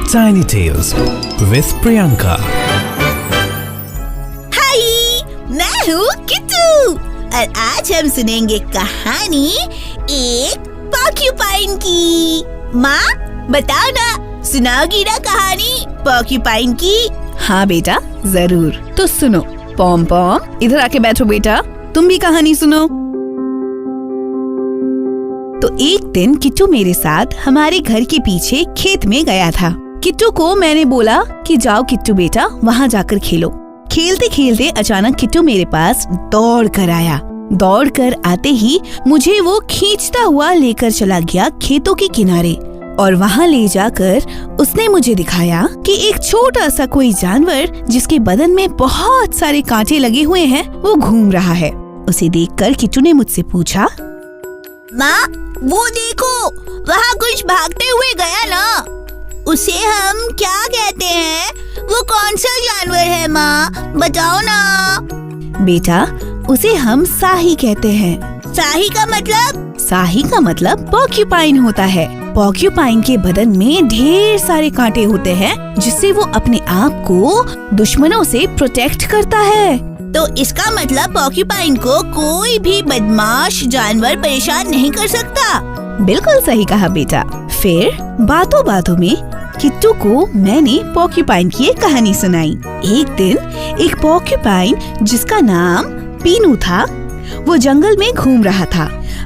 Tiny Tales with Priyanka। हाय, मैं हूँ किट्टू और आज हम सुनेंगे कहानी एक पॉर्क्यूपाइन की। माँ बताओ ना, सुनाओगी ना कहानी पॉर्क्यूपाइन की? हाँ बेटा, जरूर। तो सुनो। पॉम पॉम, इधर आके बैठो बेटा, तुम भी कहानी सुनो। तो एक दिन किट्टू मेरे साथ हमारे घर के पीछे खेत में गया था। किट्टू को मैंने बोला कि जाओ किट्टू बेटा, वहाँ जाकर खेलो। खेलते खेलते अचानक किट्टू मेरे पास दौड़ कर आया। दौड़ कर आते ही मुझे वो खींचता हुआ लेकर चला गया खेतों के किनारे, और वहाँ ले जाकर उसने मुझे दिखाया कि एक छोटा सा कोई जानवर जिसके बदन में बहुत सारे कांटे लगे हुए हैं वो घूम रहा है। उसे देखकर किट्टू ने मुझसे पूछा, माँ वो देखो, वहाँ कुछ भागते हुए गया ना, उसे हम क्या कहते हैं? वो कौन सा जानवर है माँ, बताओ ना। बेटा, उसे हम साही कहते हैं। साही का मतलब? साही का मतलब पॉर्क्यूपाइन होता है। पॉर्क्यूपाइन के बदन में ढेर सारे कांटे होते हैं जिससे वो अपने आप को दुश्मनों से प्रोटेक्ट करता है। तो इसका मतलब पॉर्क्यूपाइन को कोई भी बदमाश जानवर परेशान नहीं कर सकता। बिल्कुल सही कहा बेटा। फिर बातों बातों में किट्टू को मैंने पॉर्क्यूपाइन की एक कहानी सुनाई। एक दिन एक पॉर्क्यूपाइन जिसका नाम पीनू था, वो जंगल में घूम रहा था।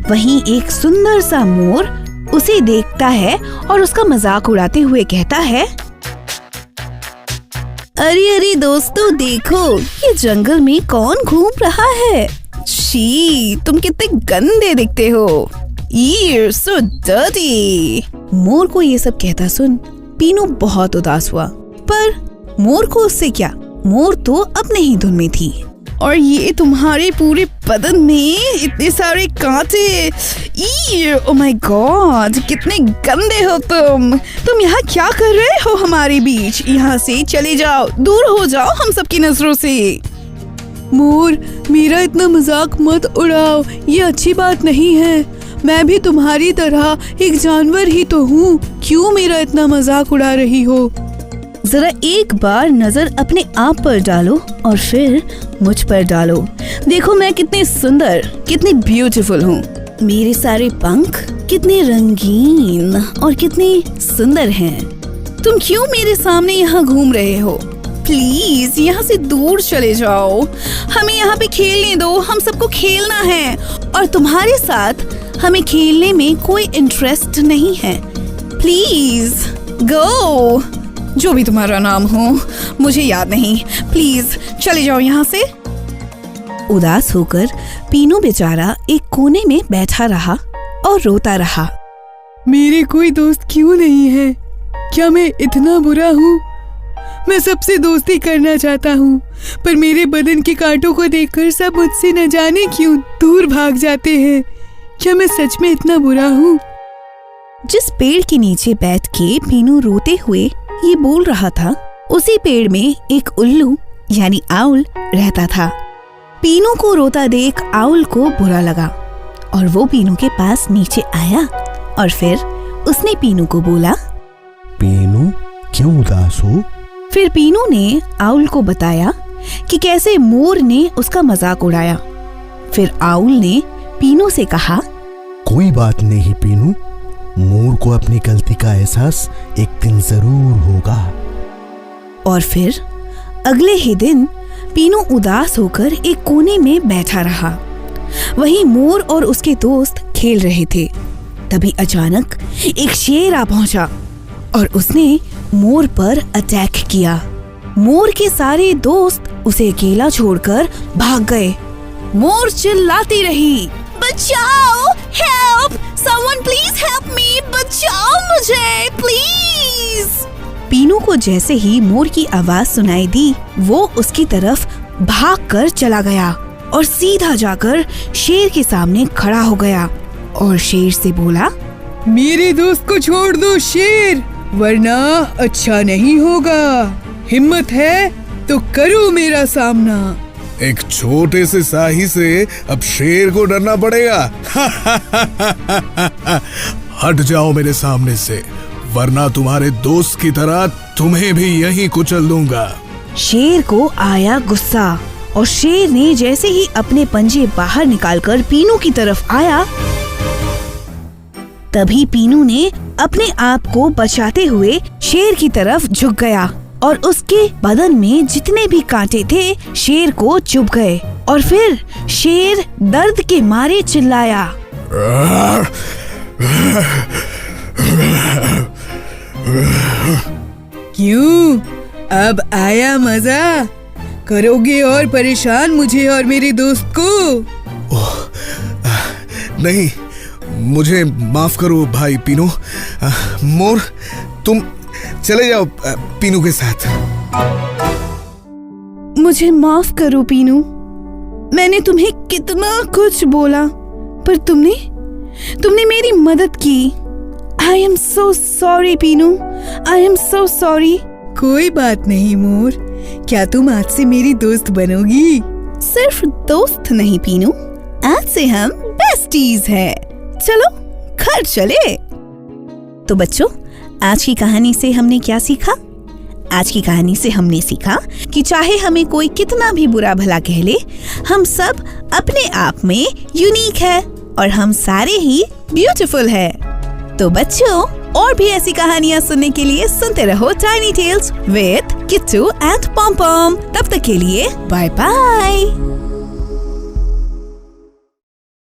वहीं एक सुंदर सा मोर उसे देखता है और उसका मजाक उड़ाते हुए कहता है, अरे अरे दोस्तों देखो, ये जंगल में कौन घूम रहा है? शी, तुम कितने गंदे दिखते हो। You're so dirty। मोर को ये सब कहता सुन पीनू बहुत उदास हुआ, पर मोर को उससे क्या, मोर तो अपने ही धुन में थी। और ये तुम्हारे पूरे बदन में इतने सारे कांटे, ओह माय गॉड, कितने गंदे हो तुम यहाँ क्या कर रहे हो हमारे बीच? यहाँ से चले जाओ, दूर हो जाओ हम सबकी नजरों से। मोर, मेरा इतना मजाक मत उड़ाओ, ये अच्छी बात नहीं है। मैं भी तुम्हारी तरह एक जानवर ही तो हूँ, क्यों मेरा इतना मजाक उड़ा रही हो? जरा एक बार नजर अपने आप पर डालो और फिर मुझ पर डालो। देखो मैं कितनी सुंदर, कितनी ब्यूटीफुल हूँ। मेरे सारे पंख कितने रंगीन और कितने सुंदर हैं। तुम क्यों मेरे सामने यहाँ घूम रहे हो? प्लीज यहाँ से दूर चले जाओ, हमें यहाँ पे खेलने दो, हम सबको खेलना है और तुम्हारे साथ हमें खेलने में कोई इंटरेस्ट नहीं है। प्लीज गो, जो भी तुम्हारा नाम हो मुझे याद नहीं, प्लीज चले जाओ यहाँ से। उदास होकर पीनू बेचारा एक कोने में बैठा रहा और रोता रहा। मेरे कोई दोस्त क्यों नहीं है? क्या मैं इतना बुरा हूँ? मैं सबसे दोस्ती करना चाहता हूँ, पर मेरे बदन के कांटों को देखकर सब मुझसे न जाने क्यों दूर भाग जाते हैं। क्या मैं सच में इतना बुरा हूँ? जिस पेड़ के नीचे बैठ के पीनू रोते हुए ये बोल रहा था, उसी पेड़ में एक उल्लू यानी आउल रहता था। पीनू को रोता देख आउल को बुरा लगा और वो पीनू के पास नीचे आया और फिर उसने पीनू को बोला, पीनू क्यों उदास हो? फिर पीनू ने आउल को बताया कि कैसे मोर ने उसका मजाक उड़ाया। फिर आउल ने पीनू से कहा, कोई बात नहीं पीनू, मोर को अपनी गलती का एहसास एक दिन जरूर होगा। और फिर अगले ही दिन पीनू उदास होकर एक कोने में बैठा रहा। वहीं मोर और उसके दोस्त खेल रहे थे। तभी अचानक एक शेर आ पहुंचा और उसने मोर पर अटैक किया। मोर के सारे दोस्त उसे अकेला छोड़कर भाग गए। मोर चिल्लाती रही, बचाओ, help, someone please help me, बचाओ मुझे प्लीज। पीनू को जैसे ही मोर की आवाज सुनाई दी, वो उसकी तरफ भागकर चला गया और सीधा जाकर शेर के सामने खड़ा हो गया और शेर से बोला, मेरे दोस्त को छोड़ दो शेर, वरना अच्छा नहीं होगा। हिम्मत है तो करो मेरा सामना। एक छोटे से साही से अब शेर को डरना पड़ेगा। हट जाओ मेरे सामने से, वरना तुम्हारे दोस्त की तरह तुम्हें भी यहीं कुचल दूंगा। शेर को आया गुस्सा और शेर ने जैसे ही अपने पंजे बाहर निकालकर पीनू की तरफ आया, तभी पीनू ने अपने आप को बचाते हुए शेर की तरफ झुक गया और उसके बदन में जितने भी कांटे थे शेर को चुभ गए और फिर शेर दर्द के मारे चिल्लाया। क्यों, अब आया मजा? करोगे और परेशान मुझे और मेरे दोस्त को? नहीं, मुझे माफ करो भाई पीनू। मोर, तुम चले जाओ पीनू के साथ। मुझे माफ करो पीनू, मैंने तुम्हें कितना कुछ बोला पर तुमने मेरी मदद की। I am so sorry Pinu, I am so sorry. कोई बात नहीं मोर, क्या तुम आज से मेरी दोस्त बनोगी? सिर्फ दोस्त नहीं पीनू, आज से हम बेस्टीज हैं। चलो घर चले। तो बच्चों, आज की कहानी से हमने क्या सीखा? आज की कहानी से हमने सीखा कि चाहे हमें कोई कितना भी बुरा भला कह ले, हम सब अपने आप में यूनिक है और हम सारे ही ब्यूटीफुल है। तो बच्चों, और भी ऐसी कहानियाँ सुनने के लिए सुनते रहो tiny tales with Kittu and Pom Pom. तब तक के लिए बाय बाय।